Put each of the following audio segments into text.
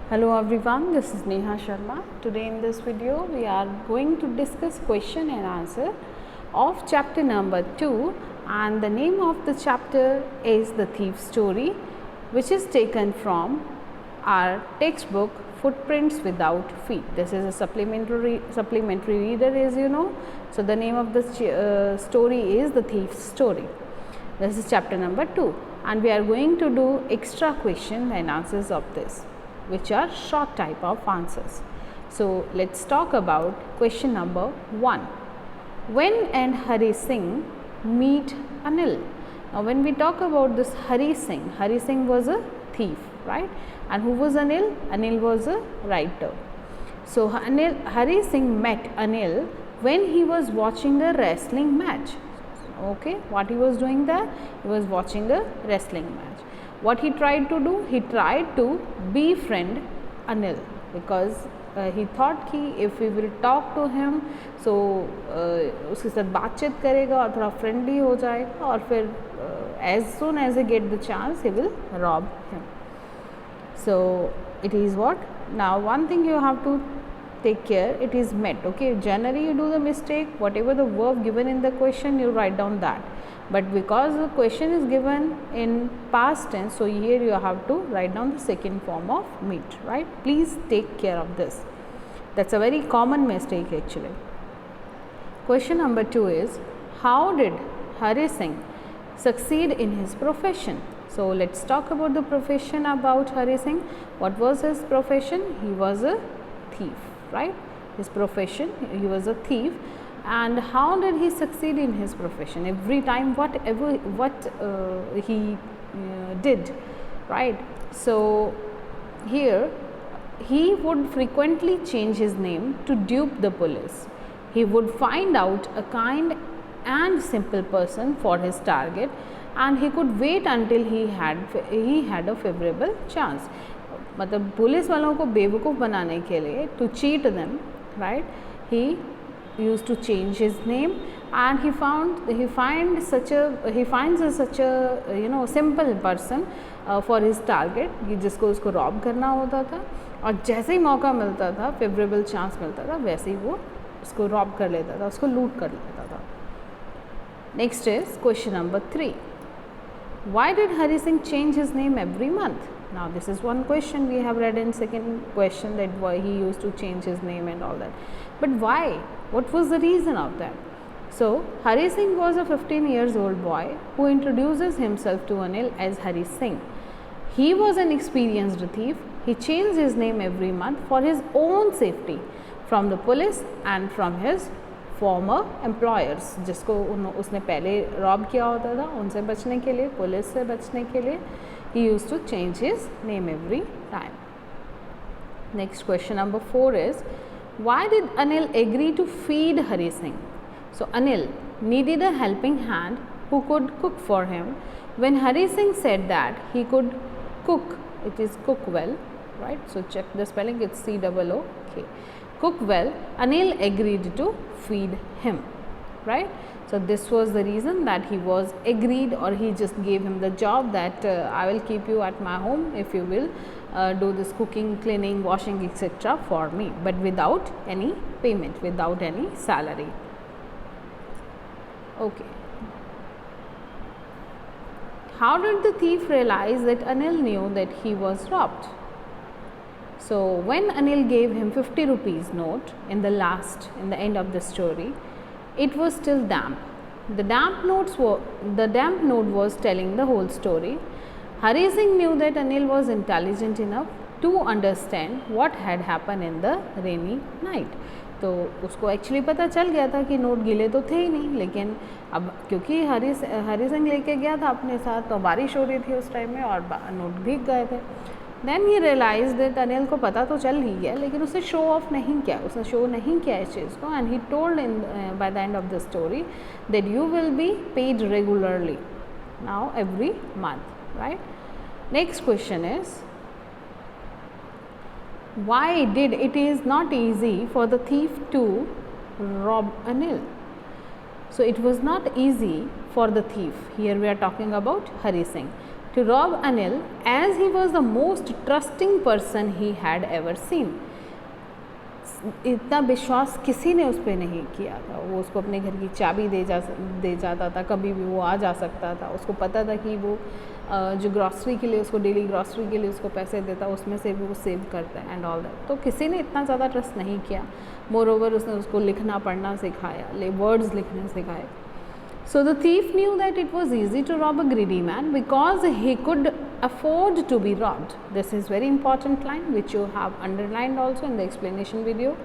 Hello everyone, this is Neha Sharma. Today in this video we are going to discuss question and answer of chapter number 2, and the name of the chapter is The Thief's Story, which is taken from our textbook Footprints Without Feet. This is a supplementary reader, as you know. So the name of the story is The Thief's Story. This is chapter number 2, and we are going to do extra question and answers of this, which are short type of answers. So let's talk about question number 1. When and Hari Singh meet Anil? Now when we talk about this Hari Singh was a thief, right? And who was Anil? Anil was a writer. So Hari Singh met Anil when he was watching a wrestling match. Okay, what he was doing there? He was watching a wrestling match. What he tried to do? He tried to befriend Anil because he thought कि if we will talk to him, so उसके साथ बातचीत करेगा और थोड़ा friendly हो जाएगा और फिर as soon as he get the chance, he will rob him. So it is what? Now one thing you have to take care, it is met. Okay, generally you do the mistake, whatever the verb given in the question, you write down that. But because the question is given in past tense, so here you have to write down the second form of meet, right? Please take care of this. That's a very common mistake actually. Question number 2 is, how did Hari Singh succeed in his profession? So let's talk about the profession about Hari Singh. What was his profession? He was a thief, right? His profession, he was a thief. And how did he succeed in his profession? Every time what he did, right? So here he would frequently change his name to dupe the police. He would find out a kind and simple person for his target, and he could wait until he had a favorable chance. मतलब police वालों को बेवकूफ़ बनाने के लिए, to cheat them, right? He used to change his name, and he finds such a simple person for his target, जिसको उसको Rob करना होता था, और जैसे ही मौका मिलता था, फेवरेबल चांस मिलता था, वैसे ही वो उसको रॉब कर लेता था, उसको लूट कर लेता था. Next is question number 3. Why did Hari Singh change his name every month? Now this is one question we have read in second question, that why he used to change his name and all that. But why? What was the reason of that? So Hari Singh was a 15 years old boy who introduces himself to Anil as Hari Singh. He was an experienced thief. He changed his name every month for his own safety from the police and from his farmer employers, जिसको उसने पहले Rob किया होता था, उनसे बचने के लिए, पुलिस से बचने के लिए, he used to change his name every time. Next question number 4 is, why did Anil agree to feed Hari Singh? So Anil needed a helping hand who could cook for him. When Hari Singh said that he could cook, it is cook well, right? So check the spelling, it's COOK. Cook well, Anil agreed to feed him, right? So this was the reason that he was agreed, or he just gave him the job that I will keep you at my home if you will do this cooking, cleaning, washing, etc. for me, but without any payment, without any salary. Okay. How did the thief realize that Anil knew that he was robbed? So when Anil gave him 50 rupees note in the end of the story, it was still damp. The damp note was telling the whole story. Hari Singh knew that Anil was intelligent enough to understand what had happened in the rainy night. तो उसको actually पता चल गया था कि note गीले तो थे ही नहीं, लेकिन अब क्योंकि हरी सिंह लेके गया था अपने साथ, तो बारिश हो रही थी उस टाइम में और नोट भीग गए थे. Then he realise that Anil को पता तो चल ही गया, लेकिन उसने शो ऑफ नहीं किया, उसने शो नहीं किया इस चीज़ को. And he told in by the end of the story that you will be paid regularly now every month, right? Next question is, why did it is not easy for the thief to rob Anil? So it was not easy for the thief. Here we are talking about Hari Singh. to rob Anil as he was the most trusting person he had ever seen. इतना विश्वास किसी ने उस पर नहीं किया था. वो उसको अपने घर की चाबी दे जाता था, कभी भी वो आ जा सकता था. उसको पता था कि वो जो ग्रॉसरी के लिए उसको डेली ग्रॉसरी के लिए उसको पैसे देता, उसमें से भी वो सेव करता है एंड ऑल दैट. तो किसी ने इतना ज़्यादा ट्रस्ट नहीं किया. मोर ओवर उसने उसको लिखना पढ़ना सिखाया, वर्ड्स लिखने सिखाए. So the thief knew that it was easy to rob a greedy man because he could afford to be robbed. This is very important line which you have underlined also in the explanation video.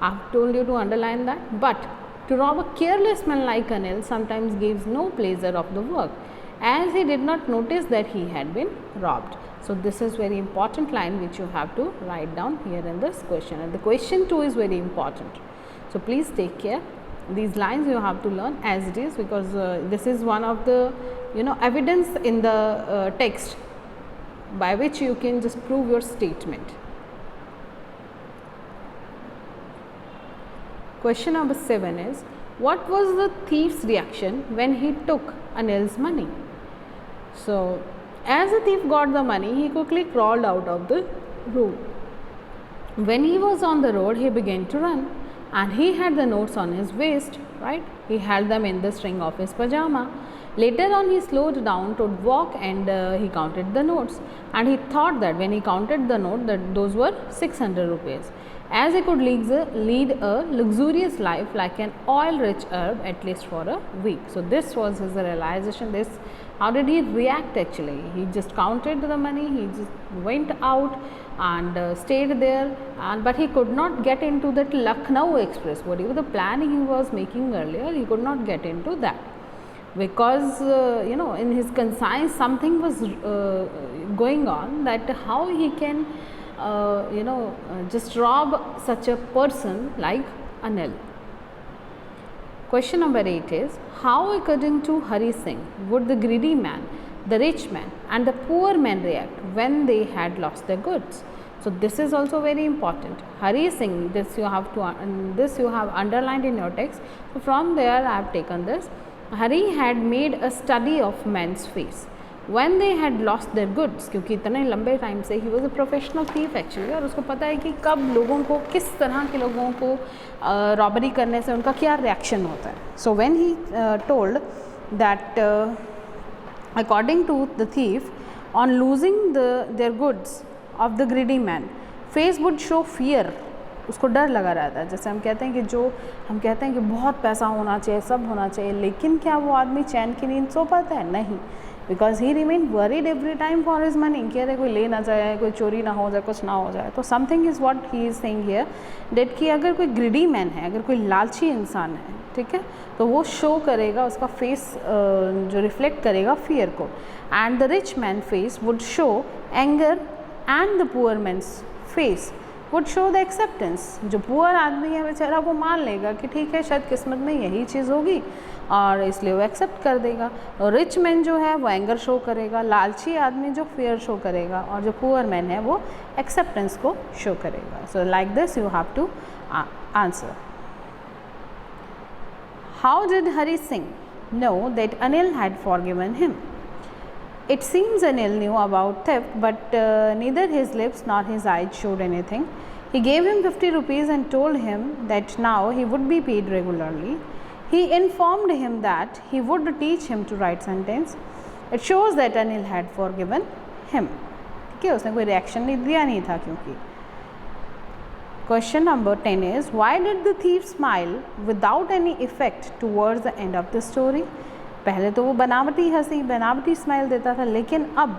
I have told you to underline that. But to rob a careless man like Anil sometimes gives no pleasure of the work, as he did not notice that he had been robbed. So this is very important line which you have to write down here in this question, and the question too is very important. So please take care. These lines you have to learn as it is, because this is one of the evidence in the text by which you can just prove your statement. Question number 7 is, what was the thief's reaction when he took Anil's money? So as the thief got the money, he quickly crawled out of the room. When he was on the road, he began to run. And he had the notes on his waist, right? He held them in the string of his pajama. Later on, he slowed down to walk and he counted the notes. And he thought that when he counted the note, that those were 600 rupees. As he could lead a luxurious life like an oil-rich herb at least for a week. So this was his realization. How did he react actually? He just counted the money, he just went out and stayed there, but he could not get into that Lucknow Express. Whatever the plan he was making earlier, he could not get into that, because in his conscience something was going on, that how he can just rob such a person like Anil. Question number 8 is, how according to Hari Singh would the greedy man, the rich man and the poor man react when they had lost their goods? So this is also very important. Hari Singh, this you have underlined in your text. So from there I have taken this. Hari had made a study of men's face when they had lost their goods, क्योंकि इतने लंबे time से he was a professional thief actually, और उसको पता है कि कब लोगों को, किस तरह के लोगों को रॉबरी करने से उनका क्या रिएक्शन होता है. So when he told that according to the thief, on losing their goods of the greedy man, face would show fear. उसको डर लगा रहता है. जैसे हम कहते हैं कि बहुत पैसा होना चाहिए, सब होना चाहिए, लेकिन क्या वो आदमी चैन की नींद सो पाता है? नहीं, because he remained worried every time for his money. कि अरे कोई ले ना जाए, कोई चोरी ना हो जाए, कुछ ना हो जाए. तो something is what he is saying here, that कि अगर कोई greedy man है, अगर कोई लालची इंसान है, ठीक है, तो वो शो करेगा, उसका फेस जो रिफ्लेक्ट करेगा फियर को. And the rich man face would show anger and the poor man's face would show the acceptance. जो पुअर आदमी है बेचारा वो मान लेगा कि ठीक है, शायद किस्मत में यही चीज़ होगी और इसलिए वो एक्सेप्ट कर देगा. और रिच मैन जो है वो एंगर शो करेगा, लालची आदमी जो फियर शो करेगा, और जो पुअर मैन है वो एक्सेप्टेंस को शो करेगा. So like this you have to answer. How did Hari Singh know that Anil had forgiven him? It seems Anil knew about theft, but neither his lips nor his eyes showed anything. He gave him 50 rupees and told him that now he would be paid regularly. He informed him that he would teach him to write sentence. It shows that Anil had forgiven him. ठीक है, उसने कोई reaction दिया नहीं था क्योंकि. Question number 10 is, why did the thief smile without any effect towards the end of the story? पहले तो वो बनावटी हंसी, बनावटी स्माइल देता था, लेकिन अब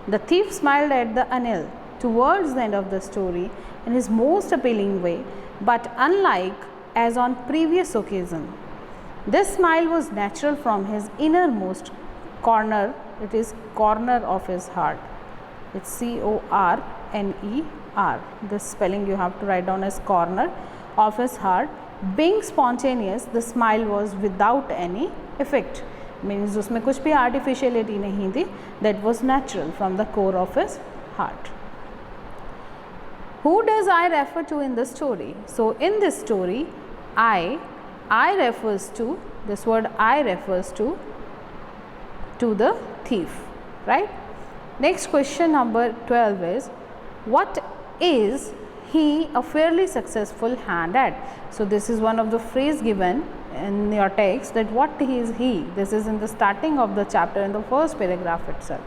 the thief smiled at the Anil towards the end of the story in his most appealing way, but unlike as on previous occasion, this smile was natural from his innermost corner. It is corner of his heart. It's C-O-R-N-E-R. This spelling you have to write down as corner of his heart. Being spontaneous, the smile was without any effect. Means उसमें कुछ भी artificiality नहीं थी. That was natural from the core of his heart. Who does I refer to in this story? So in this story, I refers to, this word I refers to the thief. right? Next question number 12 is, what is he a fairly successful hand at? So this is one of the phrase given in your text, that what is he. This is in the starting of the chapter, in the first paragraph itself,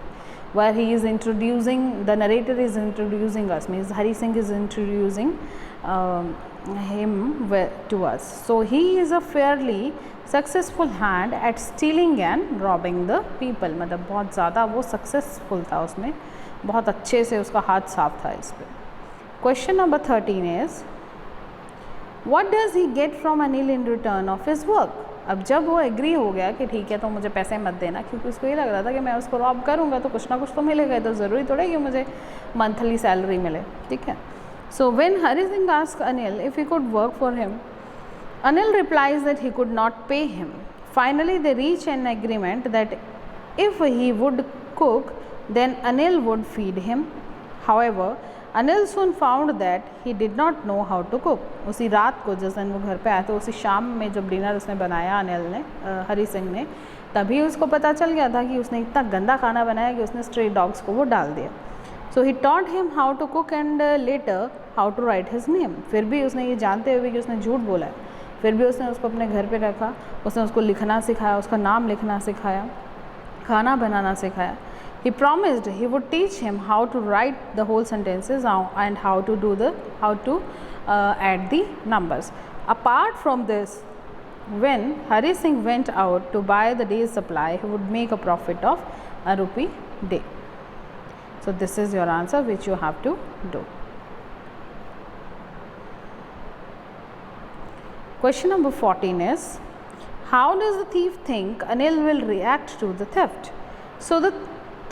where he is introducing, the narrator is introducing us, means Hari Singh is introducing him to us. So he is a fairly successful hand eight stealing and robbing the people, मतलब बहुत ज़्यादा वो successful था, उसमें बहुत अच्छे से उसका हाथ साफ था इस पर. Question number 13 is, what does he get from Anil in return of his work. अब जब वो एग्री हो गया कि ठीक है तो मुझे पैसे मत देना, क्योंकि उसको ये लग रहा था कि मैं उसको रॉब करूँगा तो कुछ ना कुछ तो मिलेगा, तो ज़रूरी थोड़ा कि मुझे मंथली सैलरी मिले, ठीक है. So when Hari Singh asked Anil if he could work for him, Anil replies that he could not pay him. Finally, they reach an agreement that if he would cook, then Anil would feed him. However, Anil soon found that he did not know how to cook. उसी रात को जिस दिन वो घर पे आया तो उसी शाम में जब डिनर उसने बनाया अनिल ने, हरी सिंह ने, तभी उसको पता चल गया था कि उसने इतना गंदा खाना बनाया कि उसने स्ट्रे डॉग्स को वो डाल दिया. So he taught him how to cook and later how to write his name. फिर भी उसने ये जानते हुए कि उसने झूठ बोला है, फिर भी उसने उसको अपने घर पे रखा, उसने उसको लिखना सिखाया, उसका नाम लिखना सिखाया, खाना बनाना सिखाया. He promised he would teach him how to write the whole sentences and how to add the numbers. Apart from this, when Hari Singh went out to buy the day's supply, he would make a profit of ₹1 day. So this is your answer which you have to do. Question number 14 is, how does the thief think Anil will react to the theft? So the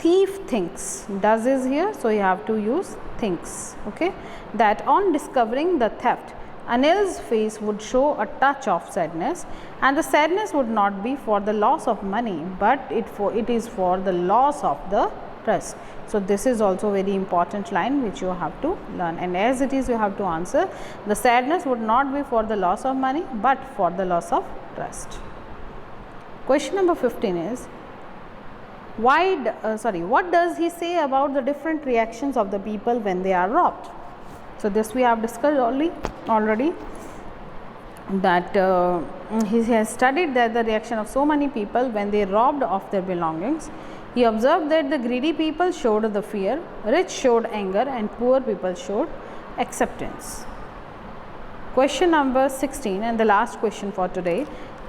thief thinks, does is here, so you have to use thinks, okay, that on discovering the theft, Anil's face would show a touch of sadness, and the sadness would not be for the loss of money, but it is for the loss of the trust. So this is also very important line which you have to learn, and as it is you have to answer, the sadness would not be for the loss of money but for the loss of trust. Question number 15 is, what does he say about the different reactions of the people when they are robbed? So this we have discussed already that he has studied that the reaction of so many people when they robbed of their belongings. He observed that the greedy people showed the fear, rich showed anger, and poor people showed acceptance. Question number 16 and the last question for today.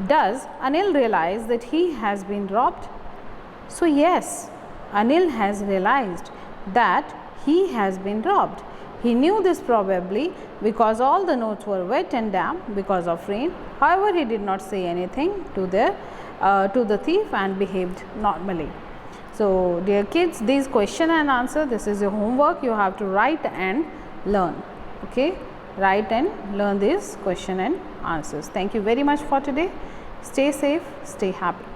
Does Anil realize that he has been robbed? So yes, Anil has realized that he has been robbed. He knew this probably because all the notes were wet and damp because of rain. However, he did not say anything to the thief and behaved normally. So dear kids, these question and answer, this is your homework. You have to write and learn, okay, write and learn these question and answers. Thank you very much for today. Stay safe, stay happy.